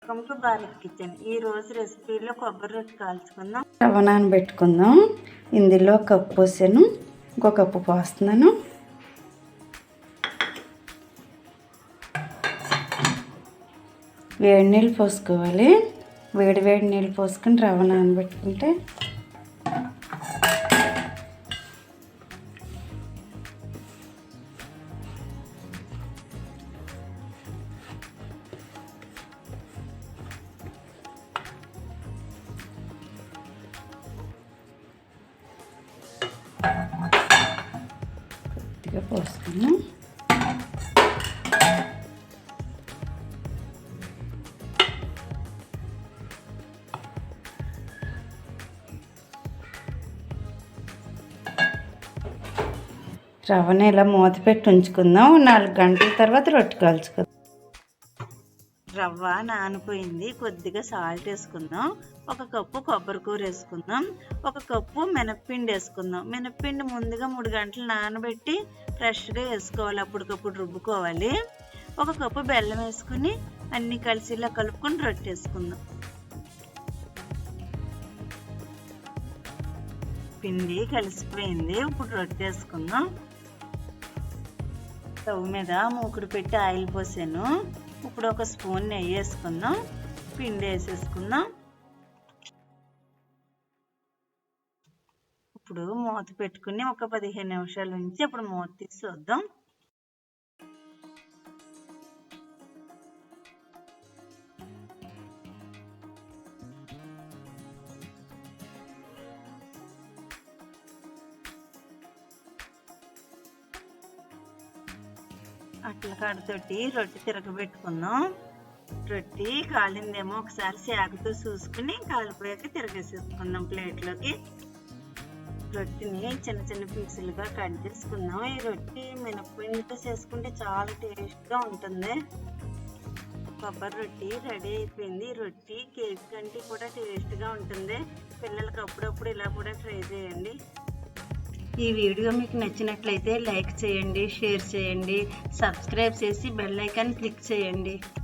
Welcome to Bharat kitchen. ఈ రోజు రెసిపీలో కొబ్బరి రొట్టె కాల్చుకుందాం. రవ్వ నానబెట్టుకుందాం. ఇందులో కప్పు పోసాను, ఇంకో కప్పు పోస్తున్నాను. వేడి నీళ్ళు పోసుకోవాలి. వేడి నీళ్ళు పోసుకొని రవ్వ నానబెట్టుకుంటే కొద్దిగా పోసుకున్నాం. రవ్వని ఇలా మూత పెట్టి ఉంచుకుందాం. 4 గంటల తర్వాత రొట్టె కాల్చుకుందాం. రవ్వ నానిపోయింది. కొద్దిగా సాల్ట్ వేసుకుందాం. 1 కప్పు కొబ్బరి కూర వేసుకుందాం. 1 కప్పు మినప్పిండి వేసుకుందాం. మినప్పిండి ముందుగా 3 గంటలు నానబెట్టి ఫ్రెష్గా వేసుకోవాలి. అప్పటికప్పుడు రుబ్బుకోవాలి. 1 కప్పు బెల్లం వేసుకుని అన్నీ కలిసి ఇలా కలుపుకొని రొట్టె వేసుకుందాం. పిండి కలిసిపోయింది. ఇప్పుడు రొట్టె వేసుకుందాం. స్టవ్ మీద మూకుడు పెట్టి ఆయిల్ పోసాను. ఇప్పుడు 1 స్పూన్ నెయ్యి వేసుకుందాం. పిండి వేసేసుకుందాం. ఇప్పుడు మూత పెట్టుకుని ఒక 15 నిమిషాల నుంచి అప్పుడు మూత తీసి చూద్దాం. అట్ల కాడతోటి రొట్టె తిరగబెట్టుకుందాం. రొట్టె కాలిందేమో ఒకసారి శాఖతో చూసుకుని కాలిపోయాక తిరగేసేసుకుందాం ప్లేట్లోకి. రొట్టెని చిన్న చిన్న పీసులుగా కట్ చేసుకుందాం. ఈ రొట్టె మినప్పిండితో చేసుకుంటే చాలా టేస్ట్గా ఉంటుంది. కొబ్బరి రొట్టె రెడీ అయిపోయింది. రొట్టె కేక్ కంటే కూడా టేస్ట్గా ఉంటుంది. పిల్లలకి అప్పుడప్పుడు ఇలా కూడా ట్రై చేయండి. ఈ వీడియో మీకు నచ్చినట్లయితే లైక్ చేయండి, షేర్ చేయండి, సబ్స్క్రైబ్ చేసి బెల్ ఐకాన్ క్లిక్ చేయండి.